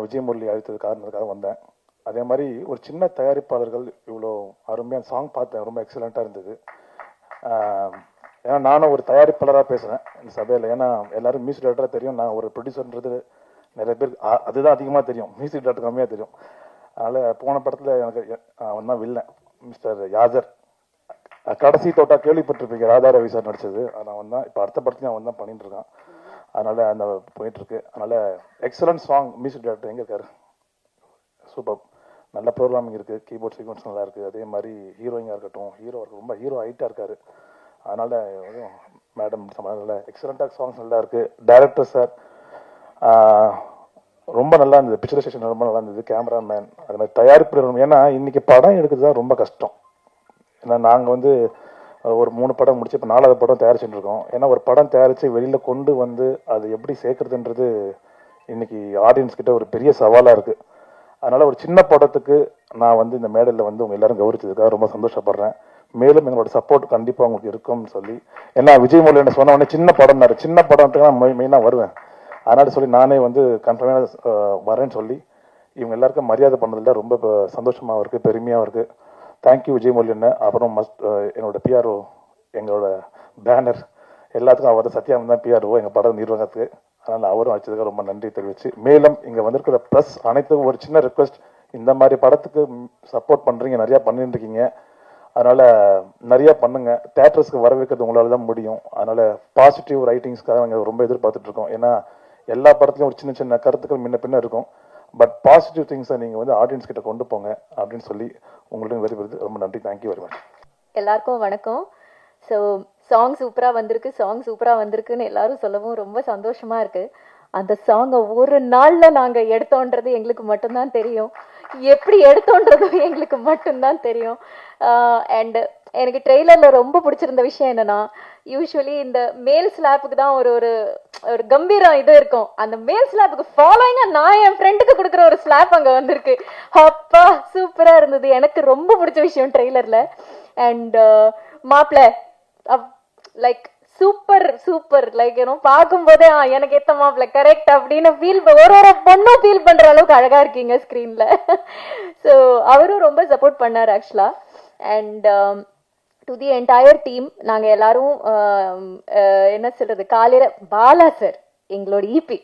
விஜய் முரளி அழைத்தது காரணத்துக்காக வந்தேன். அதே மாதிரி ஒரு சின்ன தயாரிப்பாளர்கள் இவ்வளோ அருமையான சாங் பார்த்தேன், ரொம்ப எக்ஸலண்ட்டாக இருந்தது. ஏன்னா நானும் ஒரு தயாரிப்பாளராக பேசுகிறேன் இந்த சபையில். ஏன்னா எல்லாரும் மியூசிக் டேரக்டராக தெரியும், நான் ஒரு ப்ரொடியூசர்ன்றது நிறைய பேர் அதுதான் அதிகமாக தெரியும், மியூசிக் டேரக்டர் கம்மியாக தெரியும். அதனால் போன படத்தில் எனக்கு அவன் தான் வில்லன், மிஸ்டர் யாசர். கடைசி தோட்டா கேள்விப்பட்டிருப்பீங்க, ராதா ரவி சார் நடிச்சது. அவன் தான் இப்போ அடுத்த படத்துலையும் அவன் தான் பண்ணிட்டு இருக்கான். அதனால் அந்த போயிட்டுருக்கு. அதனால் எக்ஸலண்ட் சாங். மியூசிக் டேரக்டர் எங்கே இருக்காரு? சூப்பர். நல்ல ப்ரோக்ராமிங் இருக்குது, கீபோர்ட் சீக்வன்ஸ் நல்லா இருக்குது. அதே மாதிரி ஹீரோயிங்காக இருக்கட்டும், ரொம்ப ஹீரோ ஹைட்டாக இருக்கார். அதனால் மேடம் நல்ல எக்ஸலண்ட்டாக சாங்ஸ் நல்லா இருக்குது. டைரக்டர் சார் ரொம்ப நல்லா இருந்தது, பிக்சரைசேஷன் ரொம்ப நல்லா இருந்தது. கேமராமேன், அது மாதிரி தயாரிப்பு. ஏன்னா இன்றைக்கி படம் எடுக்கிறது தான் ரொம்ப கஷ்டம். ஏன்னா நாங்கள் ஒரு 3 படம் முடிச்சு இப்போ 4வது படம் தயாரிச்சுட்டு இருக்கோம். ஏன்னா ஒரு படம் தயாரித்து வெளியில் கொண்டு வந்து அது எப்படி சேர்க்குறதுன்றது இன்றைக்கி ஆடியன்ஸ் கிட்ட ஒரு பெரிய சவாலாக இருக்குது. அதனால் ஒரு சின்ன படத்துக்கு நான் இந்த மேடையில் உங்கள் எல்லாரும் கௌரவிச்சதுக்காக ரொம்ப சந்தோஷப்படுறேன். மேலும் எங்களோட சப்போர்ட் கண்டிப்பாக உங்களுக்கு இருக்கும்னு சொல்லி, ஏன்னா விஜய் முரளி என்ன சொன்ன உடனே சின்ன படம்ட்டு நான் மெயினாக வருவேன். அதனால சொல்லி நானே கன்ஃபார்மாக வரேன்னு சொல்லி இவங்க எல்லாருக்கும் மரியாதை பண்ணதில்ல. ரொம்ப சந்தோஷமாகவும் இருக்குது, பெருமையாகவும் இருக்குது. தேங்க்யூ விஜய் முரளி என்ன. அப்புறம் என்னோட பிஆர்ஓ, எங்களோட பேனர் எல்லாத்துக்கும் அவர் சத்யானந்த் தான் பிஆர்ஓ எங்கள் படம் நிர்வாகத்துக்கு. அதனால் அவரும் அழைச்சதுக்காக ரொம்ப நன்றி தெரிவிச்சு, மேலும் இங்கே வந்திருக்கிற ப்ளஸ் அனைத்துக்கும் ஒரு சின்ன ரெக்வஸ்ட், இந்த மாதிரி படத்துக்கு சப்போர்ட் பண்ணுறீங்க, நிறையா பண்ணிட்டு இருக்கீங்க. அதனால் நிறையா பண்ணுங்க. தேட்டர்ஸ்க்கு வர வைக்கிறது உங்களால் தான் முடியும். அதனால் பாசிட்டிவ் ரைட்டிங்ஸ்க்காக நாங்கள் ரொம்ப எதிர்பார்த்துட்ருக்கோம். ஏன்னா எல்லா படத்துலையும் ஒரு சின்ன சின்ன கருத்துக்கள் முன்ன பின்ன இருக்கும். பட் பாசிட்டிவ் திங்ஸை நீங்கள் ஆடியன்ஸ் கிட்ட கொண்டு போங்க அப்படின்னு சொல்லி உங்கள்கிட்ட வெளிப்படுது. ரொம்ப நன்றி. Thank you very much. எல்லாருக்கும் வணக்கம். ஸோ சாங் சூப்பராக வந்திருக்குன்னு எல்லாரும் சொல்லவும் ரொம்ப சந்தோஷமா இருக்கு. அந்த சாங்கை ஒரு நாளில் நாங்கள் எடுத்தோன்றது எங்களுக்கு மட்டும்தான் தெரியும், எப்படி எடுத்தோன்றதும் எங்களுக்கு மட்டும்தான் தெரியும். அண்ட் எனக்கு ட்ரெய்லரில் ரொம்ப பிடிச்சிருந்த விஷயம் என்னன்னா, யூஸ்வலி இந்த மேல் ஸ்லாப்புக்கு தான் ஒரு ஒரு கம்பீரம் இது இருக்கும். அந்த மேல் ஸ்லாப்புக்கு ஃபாலோயிங்காக நான் என் ஃப்ரெண்டுக்கு கொடுக்குற ஒரு ஸ்லாப் அங்கே வந்திருக்கு. அப்பா சூப்பராக இருந்தது, எனக்கு ரொம்ப பிடிச்ச விஷயம் ட்ரெய்லரில். அண்ட் மாப்பிள்ள லைக் சூப்பர் லைக் பார்க்கும்போதே எனக்கு ஏத்த மாப்பிள்ள கரெக்ட் அப்படின்னு ஒரு பொண்ணும் ஃபீல் பண்ற அளவுக்கு அழகா இருக்கீங்க ஸ்கிரீன்ல. ஸோ அவரும் ரொம்ப சப்போர்ட் பண்ணார் ஆக்சுவலா. And to the entire team, நாங்க எல்லாரும் என்ன சொல்றது, காலையில பாலா சார் எங்களோட இபி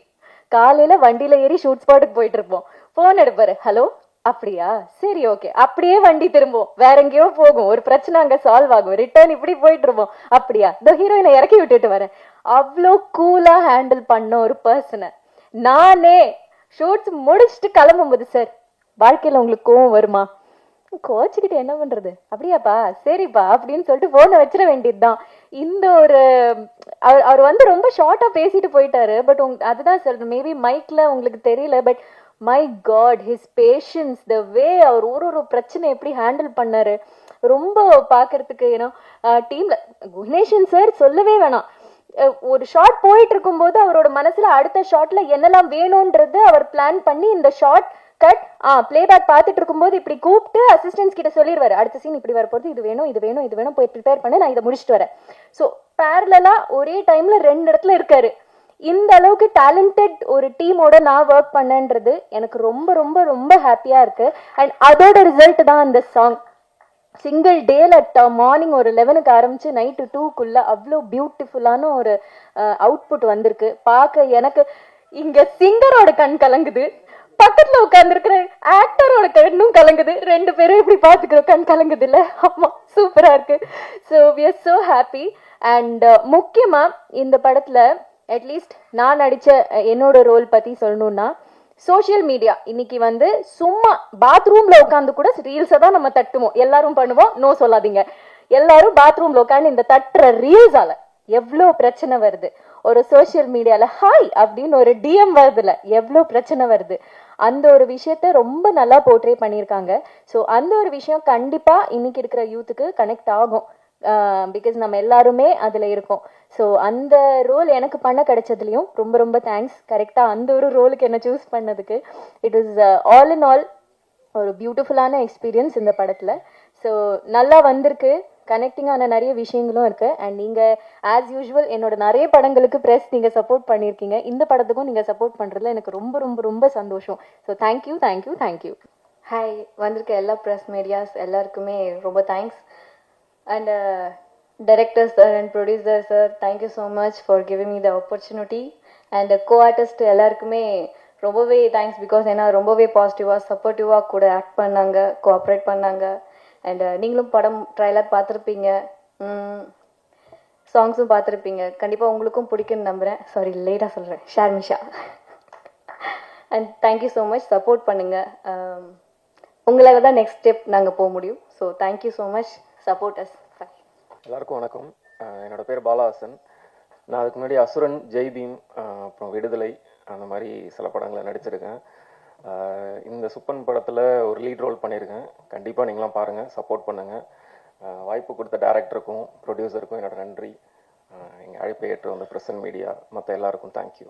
காலையில வண்டியில ஏறி ஷூட் ஸ்பாட்டுக்கு போயிட்டு இருப்போம். போன் எடுப்பாரு, ஹலோ அப்படியா, சரி ஓகே, அப்படியே வண்டி திரும்பும், வேற எங்கேயோ போகும், ஒரு பிரச்சனை அங்க சால்வ் ஆகும், ரிட்டர்ன் இப்படி போயிட்டு இருப்போம். அப்படியா, இந்த ஹீரோயினை இறக்கி விட்டுட்டு வரேன். அவ்வளோ கூலா ஹேண்டில் பண்ண ஒரு பர்சனை நானே ஷூட்ஸ் முடிச்சுட்டு கிளம்பும் போது, சார் வாழ்க்கையில உங்களுக்கு கோவம் வருமா, கோச்சுக்கிட்டு என்ன பண்றது, அப்படியாப்பா சரிப்பா அப்படின்னு சொல்லிட்டு போனை வச்சிட வேண்டியதுதான். இந்த ஒரு அவர் ரொம்ப ஷார்ட்டா பேசிட்டு போயிட்டாரு. பட் அதுதான் சார், மேபி மைக்ல உங்களுக்கு தெரியல, but my god his patience, the way அவர் ஒரு பிரச்சனை எப்படி ஹேண்டில் பண்ணாரு, ரொம்ப பாக்குறதுக்கு. ஏன்னா டீம்ல குணேஷன் சார் சொல்லவே வேணாம். ஒரு ஷார்ட் போயிட்டு இருக்கும் போது அவரோட மனசுல அடுத்த ஷார்ட்ல என்னெல்லாம் வேணும்ன்றது அவர் பிளான் பண்ணி, இந்த ஷார்ட் கட் பிளேபேக் பார்த்துட்டு இருக்கும்போது இப்படி கூப்பிட்டு அசிஸ்டன்ஸ் கிட்ட சொல்லிடுவாரு, அடுத்த சீன் இப்படி வரப்போது, இது வேணும் போய் ப்ரிப்பேர் பண்ண, நான் இதை முடிச்சுட்டு வரேன். ஸோ பேரலா ஒரே டைம்ல 2 இடத்துல இருக்காரு. இந்த அளவுக்கு டேலண்டட் ஒரு டீமோட நான் ஒர்க் பண்ணன்றது எனக்கு ரொம்ப ரொம்ப ரொம்ப ஹாப்பியா இருக்கு. அண்ட் அதோட ரிசல்ட் தான் இந்த சாங். சிங்கிள் டேல மார்னிங் ஒரு 11க்கு ஆரம்பிச்சு நைட்டு 2க்குள்ள அவ்வளோ பியூட்டிஃபுல்லான ஒரு அவுட்புட் வந்திருக்கு. பார்க்க எனக்கு இங்க சிங்கரோட கண் கலங்குது, பக்கத்துல உட்கார்ந்து இருக்கிற ஆக்டரோட கண்ணும் கலங்குது, 2 பேரும் இப்படி பாத்துக்கிற கண் கலங்குது இல்ல. ஆமா சூப்பரா இருக்கு. So we are so happy. And முக்கியமா இந்த படத்துல அட்லீஸ்ட் நான் நடிச்ச என்னோட ரோல் பத்தி சொல்லணும்னா, சோசியல் மீடியா இன்னைக்கு சும்மா பாத்ரூம்ல உட்காந்து கூட ரீல்ஸை தான் நம்ம தட்டுவோம், எல்லாரும் பண்ணுவோம், நோ சொல்லாதீங்க. எல்லாரும் பாத்ரூம்ல உட்காந்து இந்த தட்டுற ரீல்ஸால எவ்வளோ பிரச்சனை வருது. ஒரு சோசியல் மீடியால ஹாய் அப்படின்னு ஒரு டிஎம் வருதுல எவ்வளோ பிரச்சனை வருது. அந்த ஒரு விஷயத்த ரொம்ப நல்லா போர்ட்ரே பண்ணியிருக்காங்க. ஸோ அந்த ஒரு விஷயம் கண்டிப்பா இன்னைக்கு இருக்கிற யூத்துக்கு கனெக்ட் ஆகும், பிகாஸ் நம்ம எல்லாருமே அதுல இருக்கோம். ஸோ அந்த ரோல் எனக்கு பண்ண கிடைச்சதுலயும் ரொம்ப ரொம்ப தேங்க்ஸ். கரெக்டா அந்த ஒரு ரோலுக்கு என்ன சூஸ் பண்ணதுக்கு. It was all in all ஒரு பியூட்டிஃபுல்லான எக்ஸ்பீரியன்ஸ் இந்த படத்துல. ஸோ நல்லா வந்திருக்கு. கனெக்டிங்கான நிறைய விஷயங்களும் இருக்கு. அண்ட் நீங்கள் ஆஸ் யூஷுவல் என்னோட நிறைய படங்களுக்கு ப்ரெஸ் நீங்கள் சப்போர்ட் பண்ணியிருக்கீங்க. இந்த படத்துக்கும் நீங்கள் சப்போர்ட் பண்ணுறதுல எனக்கு ரொம்ப ரொம்ப ரொம்ப சந்தோஷம். So thank you thank you thank you. Hi, வந்திருக்க எல்லா ப்ரெஸ் மீடியாஸ் எல்லாருக்குமே ரொம்ப thanks. And director sir and producer sir, thank you so much for giving me the opportunity. And co artist எல்லாருக்குமே ரொம்பவே தேங்க்ஸ். பிகாஸ் ஏன்னா ரொம்பவே பாசிட்டிவாக சப்போர்ட்டிவாக கூட ஆக்ட் பண்ணாங்க, கோஆப்ரேட் பண்ணாங்க. அண்ட் நீங்களும் படம் ட்ரைலர் பார்த்துருப்பீங்க, சாங்ஸும் பார்த்துருப்பீங்க. கண்டிப்பாக உங்களுக்கும் பிடிக்குன்னு நம்புகிறேன். சாரி லேட்டாக சொல்கிறேன், Sharmisha. And thank you so much, support பண்ணுங்கள். உங்களால் தான் நெக்ஸ்ட் ஸ்டெப் நாங்கள் போக முடியும். So thank you so much, support us. எல்லாருக்கும் வணக்கம். என்னோட பேர் பாலஹாசன். நான் அதுக்கு முன்னாடி அசுரன், ஜெய் பீம், அப்புறம் விடுதலை அந்த மாதிரி சில படங்களை நடிச்சிருக்கேன். இந்த சுப்பன் படத்தில் ஒரு லீட் ரோல் பண்ணியிருக்கேன். கண்டிப்பாக நீங்களாம் பாருங்கள், சப்போர்ட் பண்ணுங்கள். வாய்ப்பு கொடுத்த டேரக்டருக்கும் ப்ரொடியூசருக்கும் என்னோட நன்றி. எங்கள் அழைப்பை ஏற்று வந்த பிரசன்ட் மீடியா மற்ற எல்லாருக்கும் தேங்க்யூ.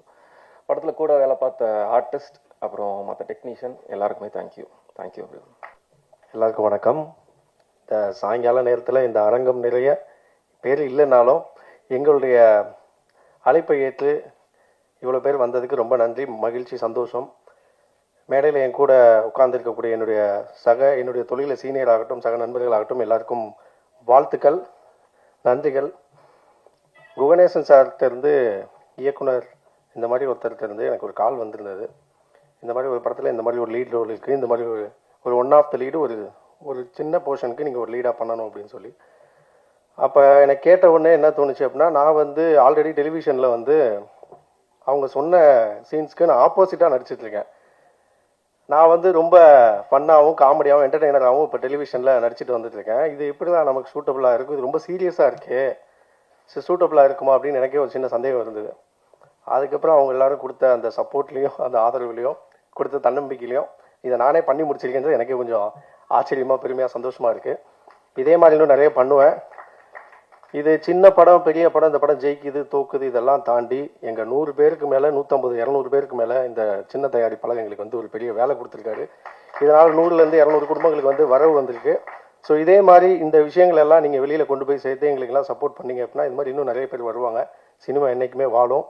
படத்தில் கூட வேலை பார்த்த ஆர்டிஸ்ட் அப்புறம் மற்ற டெக்னீஷியன் எல்லாருக்குமே தேங்க்யூ. தேங்க்யூ. எல்லாருக்கும் வணக்கம். இந்த சாயங்கால நேரத்தில் இந்த அரங்கம் நிறைய பேர் இல்லைனாலும் எங்களுடைய அழைப்பை ஏற்று இவ்வளோ பேர் வந்ததுக்கு ரொம்ப நன்றி, மகிழ்ச்சி, சந்தோஷம். மேடையில் என் கூட உட்கார்ந்துருக்கக்கூடிய என்னுடைய தொழிலில் சீனியர் ஆகட்டும், சக நண்பர்களாகட்டும், எல்லாருக்கும் வாழ்த்துக்கள், நன்றிகள். குகணேசன் சார்கிட்டருந்து இயக்குனர் இந்த மாதிரி ஒருத்தர்கிட்டருந்து எனக்கு ஒரு கால் வந்திருந்தது. இந்த மாதிரி ஒரு படத்தில் இந்த மாதிரி ஒரு லீட் ரோல் இருக்குது, இந்த மாதிரி ஒரு ஒன் ஆஃப் த லீடு ஒரு சின்ன போர்ஷனுக்கு நீங்கள் ஒரு லீடாக பண்ணணும் அப்படின்னு சொல்லி. அப்போ எனக்கு கேட்ட உடனே என்ன தோணுச்சு அப்படின்னா, நான் ஆல்ரெடி டெலிவிஷனில் அவங்க சொன்ன சீன்ஸ்க்கு நான் ஆப்போசிட்டாக நடிச்சிட்ருக்கேன். நான் ரொம்ப ஃபன்னாகவும் காமெடியாகவும் என்டர்டெய்னராகவும் இப்போ டெலிவிஷனில் நடிச்சிட்டு வந்துட்டுருக்கேன். இது எப்படி தான் நமக்கு சூட்டபுளாக இருக்கும், இது ரொம்ப சீரியஸாக இருக்கே, சூட்டபுளாக இருக்குமா அப்படின்னு எனக்கே ஒரு சின்ன சந்தேகம் இருந்தது. அதுக்கப்புறம் அவங்க எல்லாரும் கொடுத்த அந்த சப்போர்ட்லேயும் அந்த ஆதரவுலையும் கொடுத்த தன்னம்பிக்கையிலையும் இதை நானே பண்ணி முடிச்சிருக்கேன்றது எனக்கே கொஞ்சம் ஆச்சரியமாக, பெருமையாக, சந்தோஷமாக இருக்குது. இதே மாதிரி இன்னும் நிறைய பண்ணுவேன். இது சின்ன படம், பெரிய படம், இந்த படம் ஜெயிக்குது, தோக்குது, இதெல்லாம் தாண்டி எங்கள் 100 பேருக்கு மேலே, 150, 200 பேருக்கு மேலே இந்த சின்ன தயாரிப்பாளர் எங்களுக்கு ஒரு பெரிய வேலை கொடுத்துருக்காரு. இதனால் 100லேருந்து 200 குடும்பங்களுக்கு வரவு வந்திருக்கு. ஸோ இதே மாதிரி இந்த விஷயங்கள் எல்லாம் நீங்கள் வெளியில் கொண்டு போய் சேர்த்து எங்களுக்கெல்லாம் சப்போர்ட் பண்ணீங்க அப்படின்னா இது மாதிரி இன்னும் நிறைய பேர் வருவாங்க. சினிமா என்றைக்குமே வாழும்.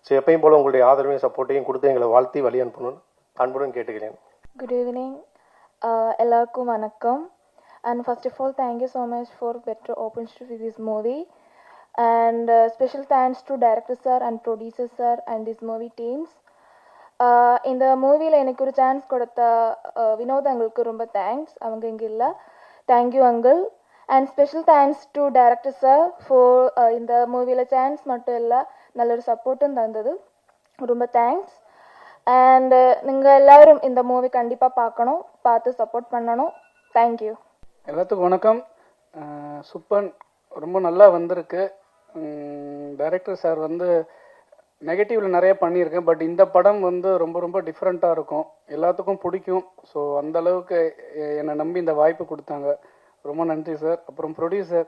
ஸோ எப்பயும் போல் உங்களுடைய ஆதரவையும் சப்போர்ட்டையும் கொடுத்து எங்களை வாழ்த்தி வழி அனுப்பணும்னு அன்புடன் கேட்டுக்கிறேன். Good evening. எல்லாருக்கும் வணக்கம். And first of all, thank you so much for better opportunity to see this movie. And special thanks to director sir and producer sir and this movie teams. இந்த மூவியில் எனக்கு ஒரு சான்ஸ் கொடுத்த வினோத் அங்கிளுக்கு ரொம்ப thanks. அவங்க இங்கே இல்லை. Thank you uncle. And special thanks to director sir for இந்த மூவியில் சான்ஸ் மட்டும் இல்லை, நல்ல ஒரு சப்போர்ட்டும் தந்தது. ரொம்ப தேங்க்ஸ். அண்ட் நீங்கள் எல்லோரும் இந்த மூவி கண்டிப்பாக பார்க்கணும், பார்த்து சப்போர்ட் பண்ணணும். தேங்க்யூ. எல்லாத்துக்கும் வணக்கம். சுப்பன் ரொம்ப நல்லா வந்திருக்கு. டைரக்டர் சார் நெகட்டிவில் நிறைய பண்ணியிருக்கேன். பட் இந்த படம் ரொம்ப ரொம்ப டிஃப்ரெண்ட்டாக இருக்கும், எல்லாத்துக்கும் பிடிக்கும். ஸோ அந்த அளவுக்கு என்னை நம்பி இந்த வாய்ப்பு கொடுத்தாங்க. ரொம்ப நன்றி சார். அப்புறம் ப்ரொடியூசர்,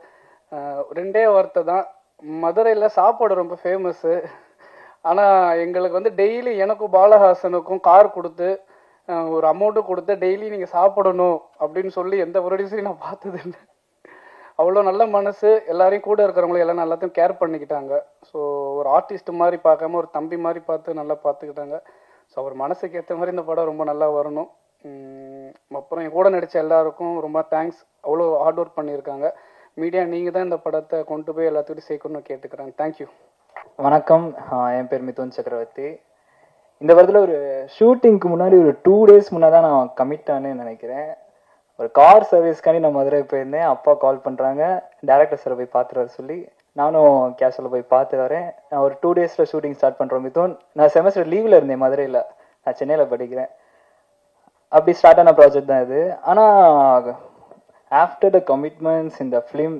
2 வார்த்தை தான். மதுரையில் சாப்பாடு ரொம்ப ஃபேமஸ்ஸு. ஆனால் எங்களுக்கு டெய்லி எனக்கும் பாலஹாசனுக்கும் கார் கொடுத்து ஒரு அமௌண்ட்டும் கொடுத்து டெய்லி நீங்கள் சாப்பிடணும் அப்படின்னு சொல்லி எந்த ப்ரொடியூசரையும் நான் பார்த்தது இல்லை. அவ்வளோ நல்ல மனசு, எல்லாரையும் கூட இருக்கிறவங்களும் எல்லாம் எல்லாத்தையும் கேர் பண்ணிக்கிட்டாங்க. ஸோ ஒரு ஆர்டிஸ்ட் மாதிரி பார்க்காம ஒரு தம்பி மாதிரி பார்த்து நல்லா பார்த்துக்கிட்டாங்க. ஸோ அவர் மனசுக்கு ஏற்ற மாதிரி இந்த படம் ரொம்ப நல்லா வரணும். அப்புறம் என் கூட நடித்த எல்லாருக்கும் ரொம்ப தேங்க்ஸ். அவ்வளோ ஹார்ட் ஒர்க் பண்ணியிருக்காங்க. மீடியா நீங்கள் தான் இந்த படத்தை கொண்டு போய் எல்லாத்துக்கிட்டையும் சேர்க்கணும்னு கேட்டுக்கிறாங்க. தேங்க்யூ. வணக்கம். என் பேர் மிதுன் சக்கரவர்த்தி. இந்த படத்தில் ஒரு ஷூட்டிங்க்கு முன்னாடி ஒரு 2 days முன்னாடி தான் நான் கமிட் ஆனேன்னு நினைக்கிறேன். ஒரு கார் சர்வீஸ்க்காண்டி நான் மதுரை போயிருந்தேன். அப்பா கால் பண்ணுறாங்க, டேரக்டர் சாரை போய் பார்த்துட்டு வர சொல்லி. நானும் கேஷுவலில் போய் பார்த்து வரேன். நான் ஒரு 2 daysல ஷூட்டிங் ஸ்டார்ட் பண்ணுறோம் மிதுன். நான் செமஸ்டர் லீவில் இருந்தேன் மதுரையில், நான் சென்னையில் படிக்கிறேன். அப்படி ஸ்டார்ட் ஆன ப்ராஜெக்ட் தான் இது. ஆனால் ஆஃப்டர் த கமிட்மெண்ட்ஸ் இந்த ஃபிலிம்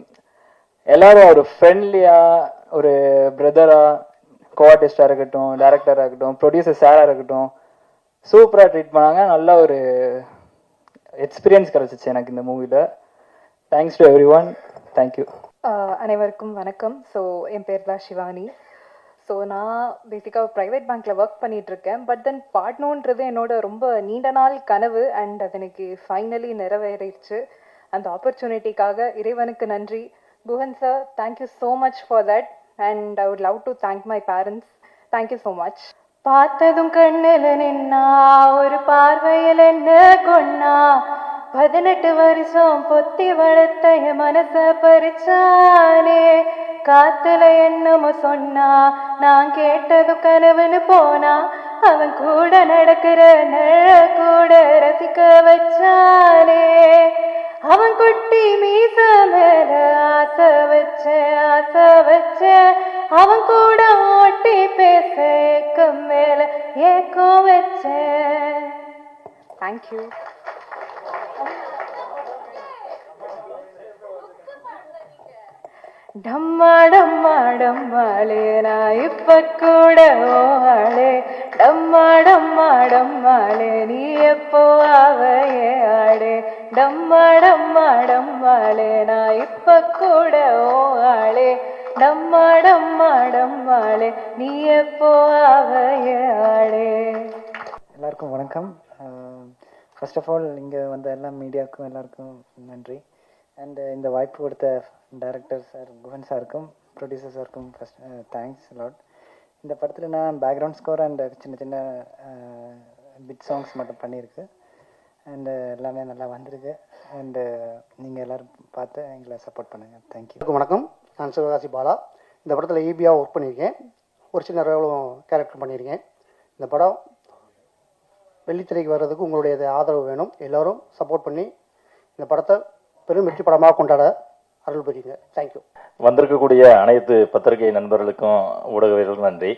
எல்லாரும் ஒரு ஃப்ரெண்ட்லியாக, ஒரு பிரதராக, கோ-ஆர்டிஸ்டாக இருக்கட்டும், டேரக்டராக இருக்கட்டும், ப்ரொடியூசர் சாராக இருக்கட்டும், சூப்பராக ட்ரீட் பண்ணாங்க. நல்ல ஒரு எக்ஸ்பீரியன்ஸ் கிடச்சிச்சு எனக்கு இந்த மூவியில். Thanks to every one. Thank you. அனைவருக்கும் வணக்கம். ஸோ என் பேர் தான் சிவானி. ஸோ நான் பேசிக்காக ப்ரைவேட் பேங்க்கில் ஒர்க் பண்ணிகிட்ருக்கேன். பட் தென் பாடணுன்றது என்னோட ரொம்ப நீண்ட நாள் கனவு. அண்ட் அது எனக்கு ஃபைனலி நிறைவேறிடுச்சு. அந்த ஆப்பர்ச்சுனிட்டிக்காக இறைவனுக்கு நன்றி. Guhan sir, thank you so much for that. And I would love to thank my parents. Thank you so much. பார்த்ததும் கண்ணில் நின்னா, ஒரு பார்வையில் என்ன கொன்னா, 18 வருஷம் பொத்தி வளர்த்த என் மனச பறிச்சானே. காத்துல என்னமோ சொன்னா, நான் கேட்டதும் கனவுன்னு போனா, அவன் கூட நடக்கிற நிழ கூட ரசிக்க வச்சானே. அவன் குட்டி மீச மேல ஆசை வச்ச அவன் கூட ஓட்டி பேச ஏக்கம் மேல ஏக்கம் வச்ச. தேங்க்யூ. டம்மா டம்மா டம்மாளே நான் இப்ப கூட ஓளே. டம்மா டம்மா டம்மாளே நீ எப்போ ஆவையே ஆடே. டம்மா டம்மா டம்மாளே நான் இப்ப கூட ஓளே. டம்மா டம்மா டம்மாளே நீ எப்போ ஆவையே ஆடே. எல்லாருக்கும் வணக்கம். ஃபர்ஸ்ட் ஆஃப் ஆல் இங்கே வந்த எல்லா மீடியாவுக்கும் எல்லாருக்கும் நன்றி. அண்ட் இந்த வாய்ப்பு கொடுத்த டைரக்டர் சார் குஹன் சாருக்கும் ப்ரொடியூசர் சாருக்கும் ஃபர்ஸ்ட் தேங்க்ஸ் லாட். இந்த படத்தில் நான் பேக்ரவுண்ட் ஸ்கோர் அண்ட் சின்ன சின்ன பிட் சாங்ஸ் மட்டும் பண்ணியிருக்கு. அண்டு எல்லாமே நல்லா வந்திருக்கு. அண்டு நீங்கள் எல்லோரும் பார்த்து எங்களை சப்போர்ட் பண்ணுங்கள். தேங்க்யூ. வணக்கம், நான் சிவகாசி பாலா. இந்த படத்தில் ஈபியாக ஒர்க் பண்ணியிருக்கேன். ஒரு சின்ன ரோலும் கேரக்டர் பண்ணியிருக்கேன். இந்த படம் வெள்ளித்திரைக்கு வர்றதுக்கு உங்களுடைய ஆதரவு வேணும். எல்லோரும் சப்போர்ட் பண்ணி இந்த படத்தை பெரும் வெற்றி படமாக கொண்டாட அருள் புரியுங்க. தேங்க்யூ. வந்திருக்கக்கூடிய அனைத்து பத்திரிகை நண்பர்களுக்கும் ஊடகவியர்களுக்கும் நன்றி.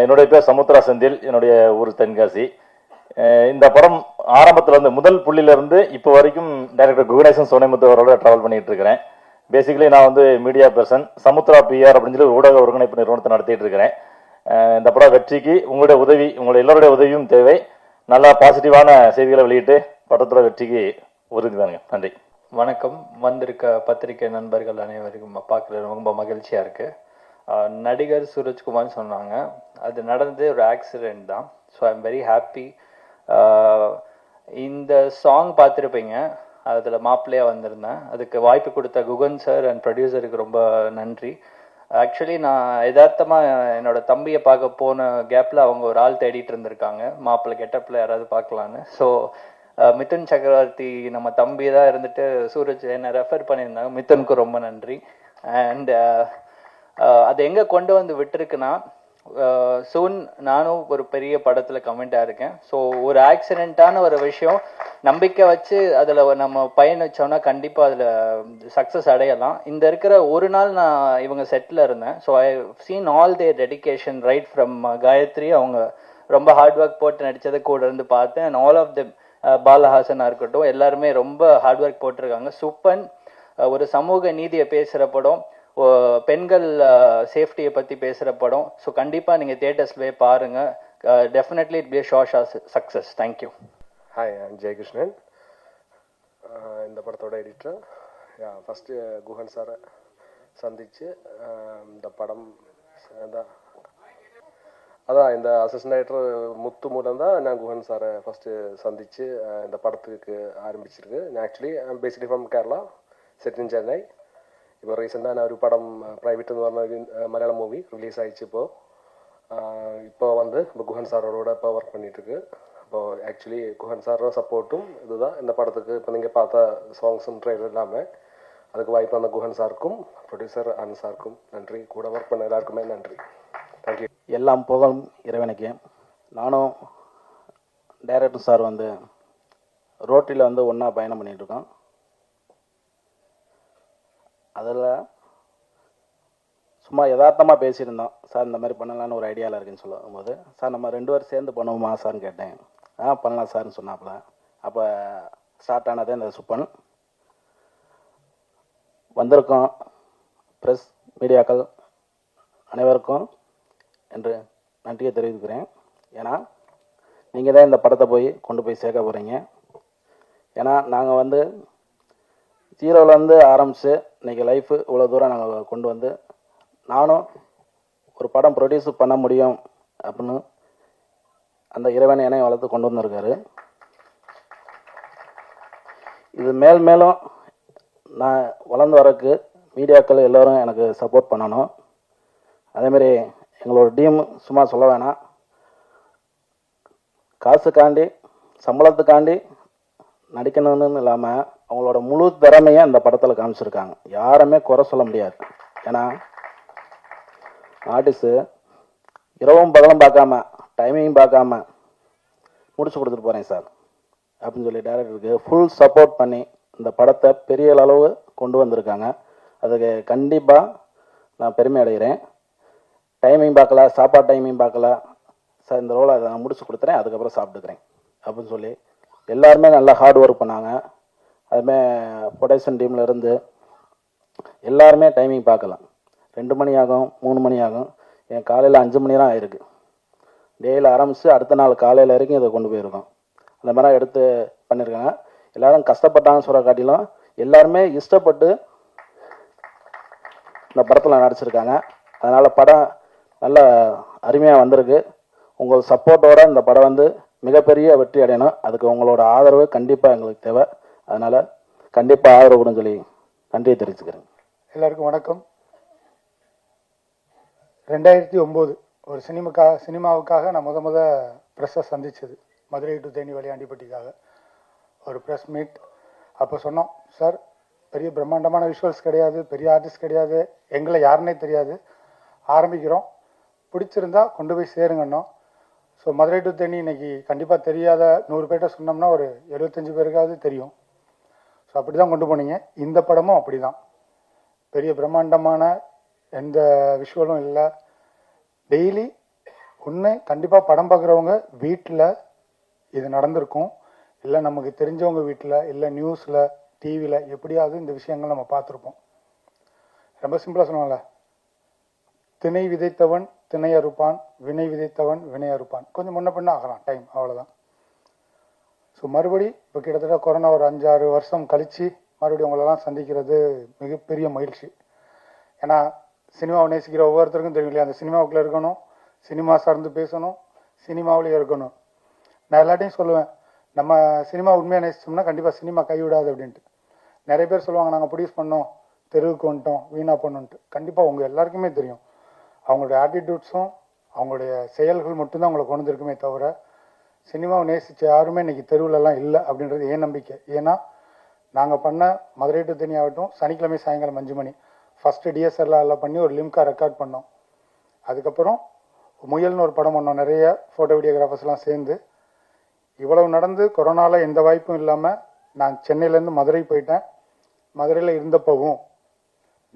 என்னுடைய பேர் சமுத்திரா செந்தில், என்னுடைய ஊர் தென்காசி. இந்த படம் ஆரம்பத்தில் வந்து முதல் புள்ளியிலிருந்து இப்போ வரைக்கும் டைரக்டர் குகணேசன் சோனைமுத்து அவரோட ட்ராவல் பண்ணிட்டு இருக்கிறேன். பேசிக்கலி நான் வந்து மீடியா பர்சன், சமுத்திரா பிஆர் அப்படின்னு சொல்லி ஊடக ஒருங்கிணைப்பு நிறுவனத்தை நடத்திட்டு இருக்கிறேன். இந்த படம் வெற்றிக்கு உங்களுடைய உதவி, உங்களுடைய எல்லோருடைய உதவியும் தேவை. நல்லா பாசிட்டிவான செய்திகளை வெளியிட்டு படத்தோட வெற்றிக்கு உறுதி தானுங்க. நன்றி. வணக்கம். வந்திருக்க பத்திரிகை நண்பர்கள் அனைவருக்கும் பார்க்குறது ரொம்ப மகிழ்ச்சியாக இருக்குது. நடிகர் சூரஜ்குமார் சொன்னாங்க, அது நடந்தது ஒரு ஆக்சிடெண்ட் தான். So I am very happy. இந்த சாங் பார்த்துருப்பீங்க, அதில் மாப்பிள்ளையாக வந்திருந்தேன். அதுக்கு வாய்ப்பு கொடுத்த குகன் சார் அண்ட் ப்ரொடியூசருக்கு ரொம்ப நன்றி. ஆக்சுவலி நான் யதார்த்தமாக என்னோட தம்பியை பார்க்க போன கேப்பில் அவங்க ஒரு ஆள் தேடிட்டு இருந்திருக்காங்க, மாப்பிள்ளை கெட்டப்பில் யாராவது பார்க்கலான்னு. ஸோ மிதுன் சக்கரவர்த்தி நம்ம தம்பி தான் இருந்துட்டு சூரஜ் என்னை ரெஃபர் பண்ணியிருந்தாங்க. மிதுனுக்கு ரொம்ப நன்றி. அண்ட் அது எங்கே கொண்டு வந்து விட்டுருக்குன்னா, சூன் நானும் ஒரு பெரிய படத்தில் கமெண்ட்டாக இருக்கேன். ஸோ ஒரு ஆக்சிடெண்ட்டான ஒரு விஷயம் நம்பிக்கை வச்சு அதில் நம்ம பயணிச்சோன்னா கண்டிப்பாக அதில் சக்ஸஸ் அடையலாம். இந்த இருக்கிற ஒரு நாள் நான் இவங்க செட்டில் இருந்தேன். So I seen all their dedication right from Gayathri. அவங்க ரொம்ப ஹார்ட் ஒர்க் போட்டு நடித்ததை கூட இருந்து பார்த்தேன். அண்ட் ஆல் ஆஃப் தெம், பாலஹாசனாக இருக்கட்டும், எல்லாருமே ரொம்ப ஹார்ட் ஒர்க் போட்டிருக்காங்க. சூப்பன் ஒரு சமூக நீதியை பேசுகிற படம், பெண்கள் சேஃப்டியை பற்றி பேசுகிற படம். ஸோ கண்டிப்பாக நீங்கள் தியேட்டர்ஸில் போய் பாருங்கள். Definitely it be sure success. Thank you. Hi, I'm Jayakrishnan, இந்த படத்தோட எடிட்டர். ஃபஸ்ட்டு குஹன் சாரை சந்தித்து இந்த படம் அதான் இந்த அசிஸ்டன்ட் டைரக்டர் முத்து மூலம் தான் நான் குஹன் சாரை ஃபஸ்ட்டு சந்தித்து இந்த படத்துக்கு ஆரம்பிச்சிருக்கு. நான் actually basically from Kerala, set in Chennai. இப்போ ரீசெண்டாக நான் ஒரு படம் ப்ரைவேட்னு പറഞ്ഞ மலையாள மூவி ரிலீஸ் ஆகிடுச்சு. இப்போ வந்து இப்போ குஹன் சாரோட இப்போ ஒர்க் பண்ணிகிட்ருக்கு. இப்போது ஆக்சுவலி குஹன் சாரோட சப்போர்ட்டும் இதுதான் இந்த படத்துக்கு. இப்போ நீங்கள் பார்த்த சாங்ஸும் ட்ரெய்லர் எல்லாமே அதுக்கு வாய்ப்பு அந்த குஹன் சாருக்கும் ப்ரொடியூசர் அன் சாருக்கும் நன்றி. கூட ஒர்க் பண்ண எல்லாருக்குமே நன்றி. தேங்க்யூ. எல்லாம் புகழும் இறைவனுக்கு. நானும் டைரக்டர் சார் வந்து ரோட்டில் வந்து ஒன்றா பயணம் பண்ணிகிட்ருக்கோம். அதில் சும்மா யதார்த்தமாக பேசியிருந்தோம். சார் இந்த மாதிரி பண்ணலான்னு ஒரு ஐடியாவில் இருக்குன்னு சொல்லும் போது, சார் நம்ம 2 பேரும் சேர்ந்து பண்ணுவோமா சார்னு கேட்டேன். பண்ணலாம் சார்னு சொன்னாப்புல. அப்போ ஸ்டார்ட் ஆனதே இந்த சுப்பன். வந்திருக்கோம் ப்ரெஸ் மீடியாக்கள் அனைவருக்கும் என்று நன்றியை தெரிவிக்கிறேன். ஏன்னா நீங்கள் தான் இந்த படத்தை கொண்டு போய் சேர்க்க போகிறீங்க. ஏன்னா நாங்கள் வந்து 0லேருந்து ஆரம்பித்து இன்றைக்கி லைஃபு இவ்வளோ தூரம் நாங்கள் கொண்டு வந்து, நானும் ஒரு படம் ப்ரொடியூஸ் பண்ண முடியும் அப்படின்னு அந்த இறைவனை என்னை வளர்த்து கொண்டு வந்திருக்காரு. இது மேலும் நான் வளர்ந்து வரக்கு மீடியாக்கள் எல்லோரும் எனக்கு சப்போர்ட் பண்ணணும். அதேமாரி எங்களோட டீம் சும்மா சொல்ல வேணாம், காசுக்காண்டி சம்பளத்துக்காண்டி நடிக்கணும்னு இல்லாமல் அவங்களோட முழு திறமையை இந்த படத்தில் காமிச்சிருக்காங்க. யாருமே குறை சொல்ல முடியாது. ஏன்னா ஆர்டிஸ்ட்டு இரவும் பகலும் பார்க்காம டைமிங் பார்க்காம முடிச்சு கொடுத்துட்டு போகிறேன் சார் அப்படின்னு சொல்லி டைரக்டருக்கு ஃபுல் சப்போர்ட் பண்ணி இந்த படத்தை பெரிய அளவு கொண்டு வந்திருக்காங்க. அதுக்கு கண்டிப்பாக நான் பெருமை அடைகிறேன். டைமிங் பார்க்கல, சாப்பாடு டைமிங் பார்க்கல சார், இந்த ரோலை அதை நான் முடிச்சு கொடுத்துறேன், அதுக்கப்புறம் சாப்பிட்டுக்கிறேன் அப்படின்னு சொல்லி எல்லாருமே நல்லா ஹார்ட் ஒர்க் பண்ணாங்க. அதுமாதிரி ப்ரொடக்ஷன் டீமில் இருந்து எல்லாருமே டைமிங் பார்க்கலாம். 2 மணி ஆகும், 3 மணி ஆகும். என் காலையில் 5 மணி தான் ஆயிருக்கு. டேயில் ஆரம்பித்து அடுத்த நாள் காலையில் வரைக்கும் இதை கொண்டு போயிருக்கோம். அந்த மாதிரி எடுத்து பண்ணியிருக்காங்க. எல்லோரும் கஷ்டப்பட்டாங்கன்னு சொல்கிற காட்டிலும் எல்லாருமே இஷ்டப்பட்டு இந்த படத்தில் நடிச்சிருக்காங்க. அதனால் படம் நல்ல அருமையாக வந்திருக்கு. உங்கள் சப்போர்ட்டோடு இந்த படம் வந்து மிகப்பெரிய வெற்றி அடையணும். அதுக்கு உங்களோட ஆதரவு கண்டிப்பாக எங்களுக்கு தேவை. அதனால் கண்டிப்பாக ஆதரவு கொடுன்னு சொல்லி நன்றியை தெரிவிச்சுக்கிறேன். எல்லாருக்கும் வணக்கம். 2009 ஒரு சினிமாவுக்காக நான் முத ப்ரெஸ்ஸை சந்தித்தது மதுரை டு தேனி வழி ஆண்டிப்பட்டிக்காக ஒரு ப்ரெஸ் மீட். அப்போ சொன்னோம், சார் பெரிய பிரம்மாண்டமான விஷுவல்ஸ் கிடையாது, பெரிய ஆர்டிஸ்ட் கிடையாது, எங்களை யாருன்னே தெரியாது, ஆரம்பிக்கிறோம், பிடிச்சிருந்தா கொண்டு போய் சேருங்கன்னோம். ஸோ மதுரை டு தேனி இன்னைக்கு கண்டிப்பாக தெரியாத 100 பேர்கிட்ட சொன்னோம்னா ஒரு 75 பேருக்காவது தெரியும். ஸோ அப்படி தான் கொண்டு போனீங்க. இந்த படமும் அப்படி தான், பெரிய பிரம்மாண்டமான எந்த விஷுவலும் இல்லை. டெய்லி ஒன்று கண்டிப்பாக படம் பார்க்குறவங்க வீட்டில் இது நடந்திருக்கும், இல்லை நமக்கு தெரிஞ்சவங்க வீட்டில், இல்லை நியூஸில், டிவியில் எப்படியாவது இந்த விஷயங்கள் நம்ம பார்த்துருப்போம். ரொம்ப சிம்பிளாக சொல்லுவாங்கள்ல, திணை விதைத்தவன் திணை அறுப்பான், வினை விதைத்தவன் வினை அறுப்பான். கொஞ்சம் முன்ன பின்ன ஆகலாம் டைம், அவ்வளோதான். ஸோ மறுபடி இப்போ கிட்டத்தட்ட கொரோனா ஒரு 5-6 வருஷம் கழித்து மறுபடியும் உங்களெல்லாம் சந்திக்கிறது மிகப்பெரிய மகிழ்ச்சி. ஏன்னா சினிமாவை நேசிக்கிற ஒவ்வொருத்தருக்கும் தெரியும் இல்லையா, அந்த சினிமாவுக்குள்ளே இருக்கணும், சினிமா சார்ந்து பேசணும், சினிமாவிலேயே இருக்கணும். நான் எல்லாட்டையும் சொல்லுவேன், நம்ம சினிமா உண்மையாக நேசிச்சோம்னா கண்டிப்பாக சினிமா கைவிடாது அப்படின்ட்டு. நிறைய பேர் சொல்லுவாங்க, நாங்கள் ப்ரொடியூஸ் பண்ணோம், தெருவுக்கு வந்துட்டோம், வீணாக பண்ணோன்ட்டு. கண்டிப்பாக உங்கள் எல்லாருக்குமே தெரியும், அவங்களுடைய ஆட்டிடியூட்ஸும் அவங்களுடைய செயல்கள் மட்டும்தான் அவங்களை கொண்டு வந்திருக்குமே தவிர சினிமாவை நேசித்த யாருமே இன்றைக்கி தெருவிலலாம் இல்லை அப்படின்றது என் நம்பிக்கை. ஏன்னா நாங்கள் பண்ண மதுரை டு தேனி ஆகட்டும், சனிக்கிழமை சாயங்காலம் 5 மணி ஃபஸ்ட்டு டிஎஸ்எல்ஆர் எல்லாம் பண்ணி ஒரு லிம்கா ரெக்கார்ட் பண்ணோம். அதுக்கப்புறம் முயல்னு ஒரு படம் பண்ணோம், நிறைய ஃபோட்டோ வீடியோகிராஃபர்ஸ்லாம் சேர்ந்து. இவ்வளவு நடந்து கொரோனாவில் எந்த வாய்ப்பும் இல்லாமல் நான் சென்னையிலேருந்து மதுரை போயிட்டேன். மதுரையில் இருந்தப்பவும்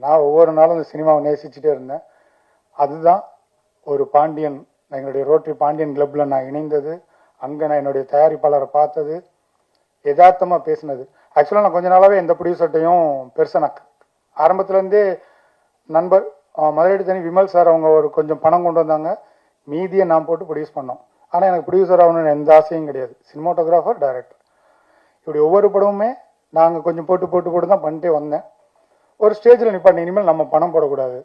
நான் ஒவ்வொரு நாளும் இந்த சினிமாவை நேசிச்சுட்டே இருந்தேன். அதுதான் ஒரு பாண்டியன், எங்களுடைய ரோட்டரி பாண்டியன் கிளப்பில் நான் இணைந்தது, அங்கே நான் என்னுடைய தயாரிப்பாளரை பார்த்தது, யதார்த்தமாக பேசினது. ஆக்சுவலாக நான் கொஞ்ச நாளாகவே எந்த ப்ரொடியூசர்ட்டையும் பெருசாக நான் ஆரம்பத்துலேருந்தே நண்பர் மதுரை டு தேனி விமல் சார் அவங்க ஒரு கொஞ்சம் பணம் கொண்டு வந்தாங்க, மீதியை நான் போட்டு ப்ரொடியூஸ் பண்ணோம். ஆனால் எனக்கு ப்ரொடியூசர் ஆகணும்னு எந்த ஆசையும் கிடையாது, சினிமாட்டோகிராஃபர், டைரக்டர். இப்படி ஒவ்வொரு படமுமே நாங்கள் கொஞ்சம் போட்டு தான் பண்ணிட்டே வந்தேன். ஒரு ஸ்டேஜில் நிப்பாட்டி இனிமேல் நம்ம பணம் போடக்கூடாது,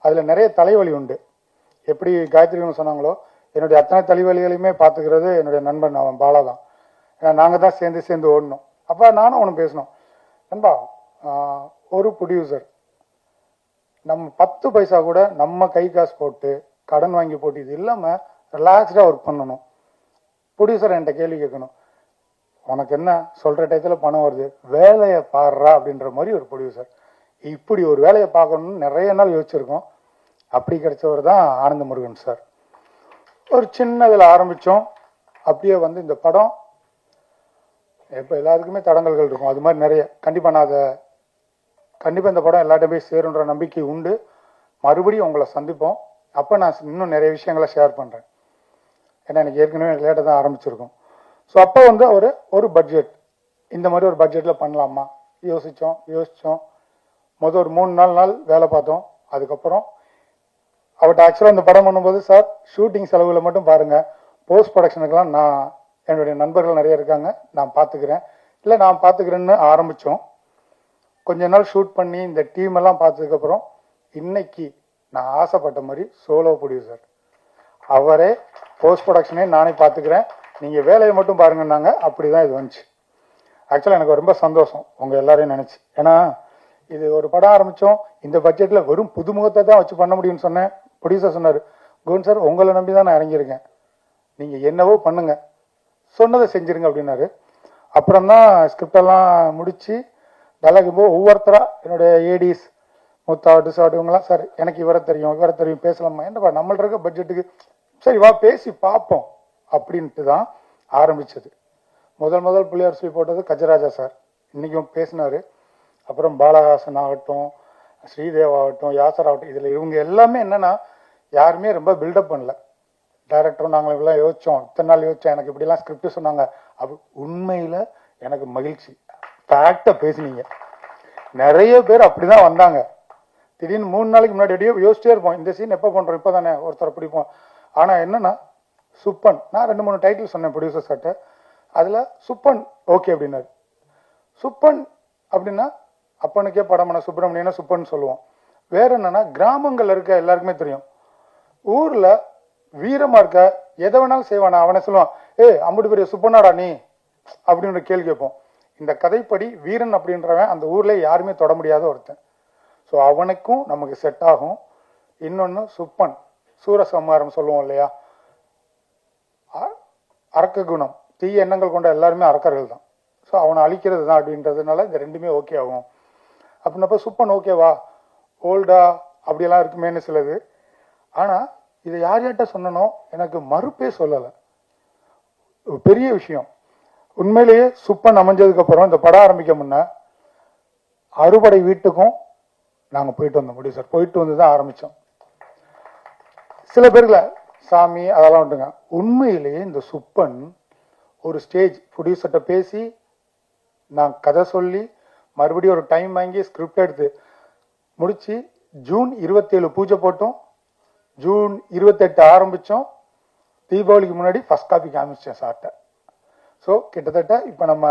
அதில் நிறைய தலைவலி உண்டு. எப்படி காயத்ரி சொன்னாங்களோ, என்னுடைய அத்தனை தலைவலிகளையுமே பார்த்துக்கிறது என்னுடைய நண்பன் அவன் பாலா தான். ஏன்னா நாங்கள் தான் சேர்ந்து ஓடணும். அப்போ நானும் அவனு பேசணும், நண்பா ஒரு ப்ரொடியூசர் நம்ம 10 பைசா கூட நம்ம கை காசு போட்டு கடன் வாங்கி போட்டு இது இல்லாமல் ரிலாக்ஸ்டாக ஒர்க் பண்ணணும். ப்ரொடியூசர் என்கிட்ட கேள்வி கேட்கணும், உனக்கு என்ன சொல்கிற டயத்தில் பணம் வருது, வேலையை பாடுறா அப்படின்ற மாதிரி ஒரு ப்ரொடியூசர். இப்படி ஒரு வேலையை பார்க்கணும்னு நிறைய நாள் யோசிச்சிருக்கோம். அப்படி கிடைச்சவர் தான் ஆனந்த முருகன் சார். ஒரு சின்ன இதில் ஆரம்பித்தோம், அப்படியே வந்து இந்த படம் இப்போ எல்லாருக்குமே தடங்கல்கள் இருக்கும், அது மாதிரி நிறைய. கண்டிப்பாக இந்த படம் எல்லாட்டையும் போய் சேருன்ற நம்பிக்கை உண்டு. மறுபடியும் உங்களை சந்திப்போம். அப்போ நான் இன்னும் நிறைய விஷயங்களை ஷேர் பண்ணுறேன். ஏன்னா எனக்கு ஏற்கனவே லேட்டாக தான் ஆரம்பிச்சிருக்கோம். ஸோ அப்போ வந்து ஒரு பட்ஜெட், இந்த மாதிரி ஒரு பட்ஜெட்டில் பண்ணலாமா யோசித்தோம். மொதல் ஒரு 3-4 நாள் வேலை பார்த்தோம். அதுக்கப்புறம் அவர்கிட்ட ஆக்சுவலாக இந்த படம் பண்ணும்போது, சார் ஷூட்டிங் செலவுகளை மட்டும் பாருங்கள், போஸ்ட் ப்ரொடக்ஷனுக்கெல்லாம் நான் என்னுடைய நண்பர்கள் நிறைய இருக்காங்க, நான் பார்த்துக்கிறேன்னு ஆரம்பித்தோம். கொஞ்ச நாள் ஷூட் பண்ணி இந்த டீம் எல்லாம் பார்த்ததுக்கப்புறம் இன்னைக்கு நான் ஆசைப்பட்ட மாதிரி சோலோ ப்ரொடியூசர், அவரே போஸ்ட் ப்ரொடக்ஷனே நானே பார்த்துக்கிறேன், நீங்கள் வேலையை மட்டும் பாருங்கன்னாங்க. அப்படி தான் இது வந்துச்சு. ஆக்சுவலாக எனக்கு ரொம்ப சந்தோஷம் உங்கள் எல்லாரையும் நினச்சி. ஏன்னா இது ஒரு படம் ஆரம்பித்தோம், இந்த பட்ஜெட்டில் வெறும் புதுமுகத்தை தான் வச்சு பண்ண முடியும்னு சொன்னேன். ப்ரொடியூசர் சொன்னார், குகன் சார் உங்களை நம்பி தான் நான் இறங்கியிருக்கேன், நீங்கள் என்னவோ பண்ணுங்க, சொன்னதை செஞ்சுருங்க அப்படின்னாரு. அப்புறம் தான் ஸ்கிரிப்டெல்லாம் முடித்து டயலாகும்போது ஒவ்வொருத்தராக என்னுடைய ஏடிஸ் முத்தாவட்டு சாட்டு இவங்களாம், சார் எனக்கு இவரை தெரியும் பேசலாமா, என்னப்பா நம்மள்ட்ட இருக்க பட்ஜெட்டுக்கு சரி வா பேசி பார்ப்போம் அப்படின்ட்டு தான் ஆரம்பித்தது. முதல் புள்ளியார் சொல்லி போட்டது கஜராஜா சார், இன்றைக்கும் பேசினார். அப்புறம் பாலஹாசன் ஆகட்டும், ஸ்ரீதேவ் ஆகட்டும், யாசர் ஆகட்டும், இதில் இவங்க எல்லாமே என்னென்னா யாருமே ரொம்ப பில்டப் பண்ணல. டைரக்டரும் நாங்கள் இப்படிலாம் யோசித்தோம், இத்தனை நாள் யோசித்தோம், எனக்கு இப்படிலாம் ஸ்கிரிப்ட் சொன்னாங்க. அப்படி உண்மையில் எனக்கு மகிழ்ச்சி, ஃபேக்டாக பேசுனீங்க. நிறைய பேர் அப்படி தான் வந்தாங்க. திடீர்னு 3 நாளைக்கு முன்னாடி அப்படியே யோசிச்சிட்டே இருப்போம், இந்த சீன் எப்போ பண்ணுறோம், இப்போ தானே ஒருத்தரை பிடிப்போம். ஆனால் என்னென்னா சுப்பன், நான் 2-3 டைட்டில் சொன்னேன் ப்ரொடியூசர் சார்ட்ட, அதில் சுப்பன் ஓகே அப்படின்னாரு. சுப்பன் அப்படின்னா அப்பனுக்கே படமான சுப்பிரமணியனா சுப்பன் சொல்லுவோம். வேற என்னன்னா கிராமங்கள்ல இருக்க எல்லாருக்குமே தெரியும், ஊர்ல வீரமா இருக்க எதை வேணாலும் செய்வானா, அவனை சொல்லுவான், அம்புட்டு பெரிய சுப்பனாடா நீ அப்படின்ற கேள்வி கேட்போம். இந்த கதைப்படி வீரன் அப்படின்றவன் அந்த ஊர்ல யாருமே தொட முடியாத ஒருத்தன். ஸோ அவனுக்கும் நமக்கு செட் ஆகும். இன்னொன்று சுப்பன், சூரசம்ஹாரம் சொல்லுவோம் இல்லையா, அரக்க குணம், தீய எண்ணங்கள் கொண்ட எல்லாருமே அரக்கர்கள் தான். ஸோ அவனை அழிக்கிறது தான் அப்படின்றதுனால இந்த ரெண்டுமே ஓகே ஆகும். அப்படின்னப்ப சுப்பன் ஓகேவா, ஓல்டா அப்படியெல்லாம் இருக்குமேன்னு சிலது. ஆனால் இதை யார்கிட்ட சொன்னனோ எனக்கு மறுப்பே சொல்லலை. பெரிய விஷயம். உண்மையிலேயே சுப்பன் அமைஞ்சதுக்கு அப்புறம் இந்த படம் ஆரம்பிக்க முன்ன அறுபடை வீட்டுக்கும் நாங்கள் போயிட்டு வந்தோம். முடியும் சார், போயிட்டு வந்து தான் ஆரம்பித்தோம். சில பேர்ல சாமி அதெல்லாம் உண்டுங்க. உண்மையிலேயே இந்த சுப்பன் ஒரு ஸ்டேஜ் ப்ரொடியூசர்கிட்ட பேசி நான் கதை சொல்லி மறுபடியும் ஒரு டைம் வாங்கி ஸ்கிரிப்ட் எடுத்து முடிச்சு ஜூன் 27 பூஜை போட்டோம், ஜூன் 28 ஆரம்பித்தோம், தீபாவளிக்கு முன்னாடி ஃபர்ஸ்ட் காப்பி காமிச்சேன் சார்ட்ட. ஸோ கிட்டத்தட்ட இப்போ நம்ம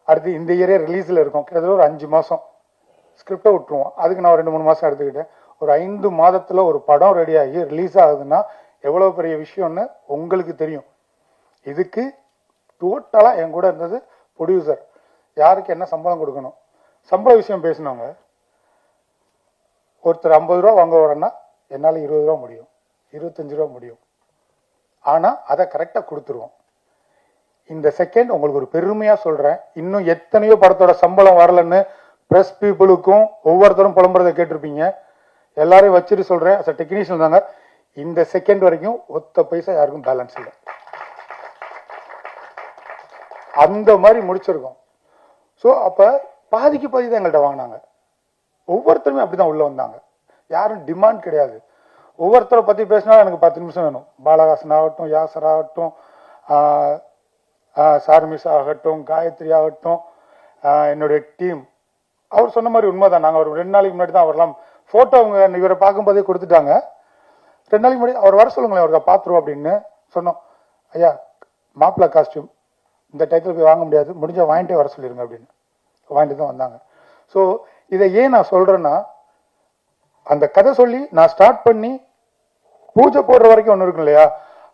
அடுத்து இந்த இயரே ரிலீஸில் இருக்கோம். கிட்டத்தட்ட ஒரு 5 மாதம் ஸ்கிரிப்டை விட்டுருவோம். அதுக்கு நான் ஒரு 2-3 மாதம் எடுத்துக்கிட்டேன். ஒரு 5 மாதத்தில் ஒரு படம் ரெடி ஆகி ரிலீஸ் ஆகுதுன்னா எவ்வளோ பெரிய விஷயம்னு உங்களுக்கு தெரியும். இதுக்கு டோட்டலாக என் கூட இருந்தது ப்ரொடியூசர், யாருக்கு என்ன சம்பளம் கொடுக்கணும், சம்பள விஷயம் பேசினவங்க. ஒருத்தர் 50 ரூபா வாங்க வரேன்னா என்னால் 20 ரூபா முடியும், 25 ரூபா முடியும். ஆனால் அதை கரெக்டாக கொடுத்துருவோம். இந்த செகண்ட் உங்களுக்கு ஒரு பெருமையாக சொல்கிறேன், இன்னும் எத்தனையோ படத்தோட சம்பளம் வரலன்னு ப்ரெஸ் பீப்புளுக்கும் ஒவ்வொருத்தரும் புலம்புறதை கேட்டிருப்பீங்க. எல்லாரையும் வச்சுட்டு சொல்கிறேன், அஸ் அ டெக்னீஷியன் தாங்க, இந்த செகண்ட் வரைக்கும் ஒத்த பைசா யாருக்கும் பேலன்ஸ் இல்லை. அந்த மாதிரி முடிச்சிருக்கோம். ஸோ அப்போ பாதிக்கு பாதி தான் எங்கள்கிட்ட வாங்கினாங்க. ஒவ்வொருத்தருமே அப்படிதான் உள்ள வந்தாங்க, யாரும் டிமாண்ட் கிடையாது. ஒவ்வொருத்தரை பற்றி பேசினா எனக்கு 10 நிமிஷம் வேணும். பாலஹாசன் ஆகட்டும், யாசர் ஆகட்டும், சார்மிஸ் ஆகட்டும், காயத்ரி ஆகட்டும், என்னுடைய டீம். அவர் சொன்ன மாதிரி உண்மைதான். நாங்கள் ஒரு 2 நாளைக்கு முன்னாடி தான் அவர்லாம் ஃபோட்டோ அவங்க இவரை பார்க்கும்போதே கொடுத்துட்டாங்க. 2 நாளைக்கு முன்னாடி அவர் வர சொல்லுங்களேன், அவருக்கு பார்த்துருவோம் அப்படின்னு சொன்னோம். ஐயா மாப்பிள்ளை காஸ்டியூம் இந்த டைட்டில் போய் வாங்க முடியாது, முடிஞ்சால் வாங்கிட்டே வர சொல்லிடுங்க அப்படின்னு வாங்கிட்டு தான் வந்தாங்க. ஸோ இதை ஏன் நான் சொல்கிறேன்னா, அந்த கதை சொல்லி நான் ஸ்டார்ட் பண்ணி பூஜை போடுற வரைக்கும் ஒன்று இருக்கும் இல்லையா,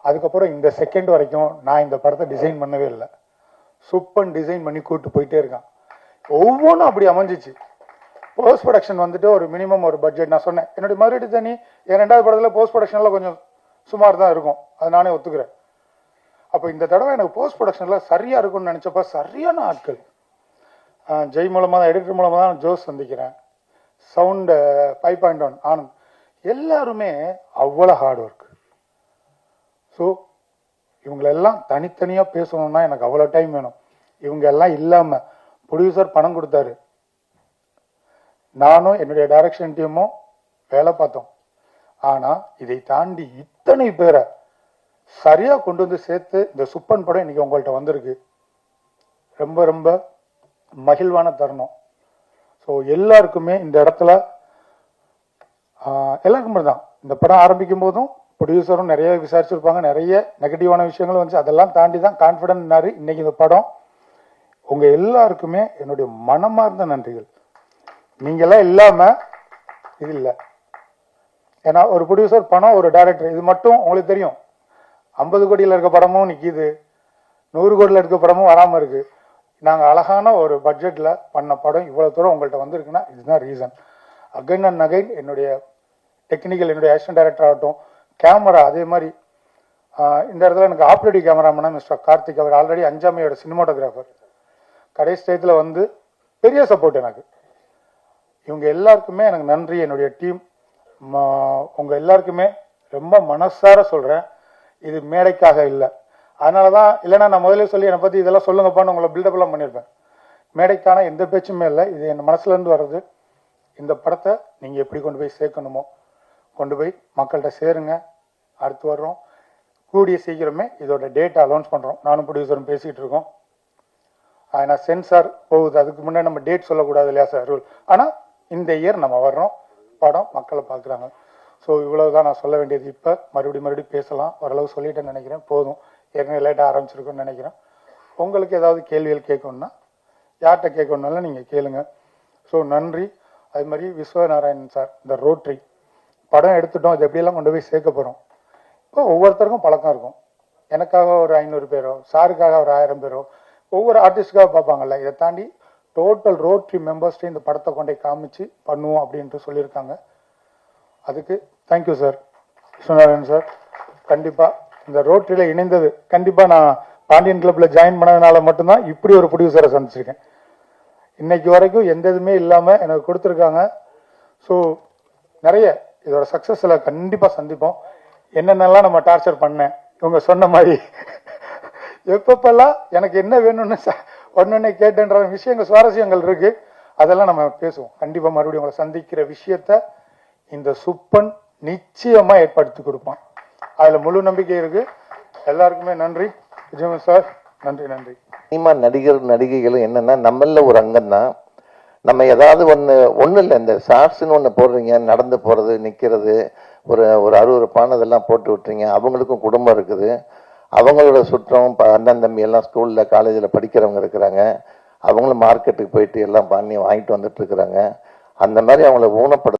அதுக்கப்புறம் இந்த செகண்ட் வரைக்கும் நான் இந்த படத்தை டிசைன் பண்ணவே இல்லை. சுப்பன் டிசைன் பண்ணி கூப்பிட்டு போயிட்டே இருக்கான். ஒவ்வொன்றும் அப்படி அமைஞ்சிச்சு. போஸ்ட் ப்ரொடக்ஷன் வந்துட்டு ஒரு மினிமம் ஒரு பட்ஜெட் நான் சொன்னேன். என்னுடைய மதுரை தனி என் 2வது படத்தில் போஸ்ட் ப்ரொடக்ஷனில் கொஞ்சம் சுமார் தான் இருக்கும், அது நானே ஒத்துக்கிறேன். அப்போ இந்த தடவை எனக்கு போஸ்ட் ப்ரொடக்ஷனில் சரியாக இருக்கும்னு நினச்சப்ப சரியான ஆட்கள். ஜெய் மூலமாக தான், எடிட்டர் மூலமாக தான் ஜோஸ் சந்திக்கிறேன், சவுண்டு 5.1 ஆனந்த், எல்லாருமே அவ்வளோ ஹார்ட் ஒர்க். ஸோ இவங்களெல்லாம் தனித்தனியாக பேசணும்னா எனக்கு அவ்வளோ டைம் வேணும். இவங்க எல்லாம் இல்லாமல் ப்ரொடியூசர் பணம் கொடுத்தாரு, நானும் என்னுடைய டைரக்ஷன் டீமும் வேலை பார்த்தோம். ஆனால் இதை தாண்டி இத்தனை பேரை சரியாக கொண்டு வந்து சேர்த்து இந்த சுப்பன் படம் இன்னைக்கு உங்கள்கிட்ட வந்திருக்கு. ரொம்ப ரொம்ப மகிழ்வான தருணம். ஸோ எல்லாருக்குமே இந்த இடத்துல எல்லாருக்குமே தான் இந்த படம் ஆரம்பிக்கும் போதும் ப்ரொடியூசரும் நிறைய விசாரிச்சிருப்பாங்க, நிறைய நெகட்டிவான விஷயங்களும் வந்துச்சு. அதெல்லாம் தாண்டி தான் கான்ஃபிடென்ட்னாரு இன்னைக்கு இந்த படம். உங்க எல்லாருக்குமே என்னுடைய மனமார்ந்த நன்றிகள். நீங்கெல்லாம் இல்லாம இது இல்லை. ஏன்னா ஒரு ப்ரொடியூசர் பணம், ஒரு டைரக்டர், இது மட்டும் உங்களுக்கு தெரியும். 50 கோடியில் இருக்க படமும் நிற்கிது, 100 கோடியில் இருக்க படமும் வராமல் இருக்கு. நாங்கள் அழகான ஒரு பட்ஜெட்டில் பண்ண படம் இவ்வளோ தூரம் உங்கள்கிட்ட வந்திருக்குன்னா இதுதான் ரீசன். அகைன் அண்ட் அகைன் என்னுடைய டெக்னிக்கல், என்னுடைய அசிஸ்டன்ட் டைரக்டர் ஆகட்டும், கேமரா அதே மாதிரி இந்த இடத்துல எனக்கு ஆப்ரேட்டிவ் கேமராமேனா மிஸ்டர் கார்த்திக், அவர் ஆல்ரெடி அஞ்சாமையோட சினிமாட்டோகிராஃபர், கடைசி டயத்தில் வந்து பெரிய சப்போர்ட் எனக்கு. இவங்க எல்லாருக்குமே எனக்கு நன்றி. என்னுடைய டீம் உங்கள் எல்லாருக்குமே ரொம்ப மனசார சொல்கிறேன், இது மேடைக்காக இல்லை. அதனால தான், இல்லைன்னா நான் முதல்ல சொல்லி என்னை பற்றி இதெல்லாம் சொல்லுங்கப்பான்னு உங்களை பில்டப்லாம் பண்ணியிருப்பேன். மேடைக்கான எந்த பேச்சுமே இல்லை, இது என் மனசுலேருந்து வர்றது. இந்த படத்தை நீங்கள் எப்படி கொண்டு போய் சேர்க்கணுமோ கொண்டு போய் மக்கள்கிட்ட சேருங்க. அடுத்து வர்றோம், கூடிய சீக்கிரமே இதோட டேட்டை அலௌன்ஸ் பண்ணுறோம். நானும் ப்ரொடியூசரும் பேசிகிட்டு இருக்கோம். ஆனால் சென்சார் போகுது, அதுக்கு முன்னாடி நம்ம டேட் சொல்லக்கூடாது இல்லையா சார் ரூல். ஆனால் இந்த இயர் நம்ம வர்றோம், படம் மக்களை பார்க்குறாங்க. ஸோ இவ்வளவுதான் நான் சொல்ல வேண்டியது. இப்போ மறுபடியும் பேசலாம், ஓரளவு சொல்லிட்டேன்னு நினைக்கிறேன். போதும், ஏற்கனவே லேட்டாக ஆரம்பிச்சிருக்கோன்னு நினைக்கிறேன். உங்களுக்கு ஏதாவது கேள்விகள் கேட்கணுன்னா யார்கிட்ட கேட்கணுன்னாலும் நீங்கள் கேளுங்க. ஸோ நன்றி. அது மாதிரி விஸ்வநாராயணன் சார், இந்த ரோட்ரி படம் எடுத்துட்டோம், இது எப்படியெல்லாம் கொண்டு போய் சேர்க்க போகிறோம். இப்போ ஒவ்வொருத்தருக்கும் பழக்கம் இருக்கும். எனக்காக ஒரு 500 பேரோ, சாருக்காக ஒரு 1000 பேரோ, ஒவ்வொரு ஆர்டிஸ்டுக்காக பார்ப்பாங்கல்ல. இதை தாண்டி டோட்டல் ரோட்ரி மெம்பர்ஸ்ட்டு இந்த படத்தை கொண்டே காமிச்சு பண்ணுவோம் அப்படின்ட்டு சொல்லியிருக்காங்க. அதுக்கு தேங்க்யூ சார், விஸ்வநாராயணன் சார். கண்டிப்பாக இந்த ரோட்ரியில் இணைந்தது, கண்டிப்பாக நான் பாண்டியன் கிளப்பில் ஜாயின் பண்ணதுனால மட்டும்தான் இப்படி ஒரு ப்ரொடியூசரை சந்திச்சிருக்கேன். இன்னைக்கு வரைக்கும் எந்த இதுவுமே இல்லாமல் எனக்கு கொடுத்துருக்காங்க. ஸோ நிறைய இதோட சக்ஸஸில் கண்டிப்பாக சந்திப்போம். என்னென்னலாம் நம்ம டார்ச்சர் பண்ணேன், இவங்க சொன்ன மாதிரி எப்பப்பெல்லாம் எனக்கு என்ன வேணும்னு ஒன்னொன்னே கேட்டுன்ற விஷயங்கள், சுவாரஸ்யங்கள் இருக்கு. அதெல்லாம் நம்ம பேசுவோம். கண்டிப்பாக மறுபடியும் உங்களை சந்திக்கிற விஷயத்த இந்த சுப்பன் நிச்சயமா ஏற்படுத்தி கொடுப்பான். அதுல முழு நம்பிக்கை இருக்கு. எல்லாருக்குமே நன்றி. விஜயன் சார், நன்றி நன்றி. சினிமா நடிகைகளும் என்னன்னா நம்மள ஒரு அங்கம் தான். நம்ம ஏதாவது ஒன்றும் இல்லை, இந்த ஷார்ட்ஸ்ன்னு ஒன்று போடுறீங்க, நடந்து போகிறது, நிற்கிறது, ஒரு அருவருப்பானதெல்லாம் போட்டு விட்டுறீங்க. அவங்களுக்கும் குடும்பம் இருக்குது, அவங்களோட சுற்றம் அண்ணன் தம்பி எல்லாம் ஸ்கூலில் காலேஜில் படிக்கிறவங்க இருக்கிறாங்க. அவங்களும் மார்க்கெட்டுக்கு போயிட்டு எல்லாம் பண்ணி வாங்கிட்டு வந்துட்டு இருக்கிறாங்க. அந்த மாதிரி அவங்கள ஊனப்படுத்த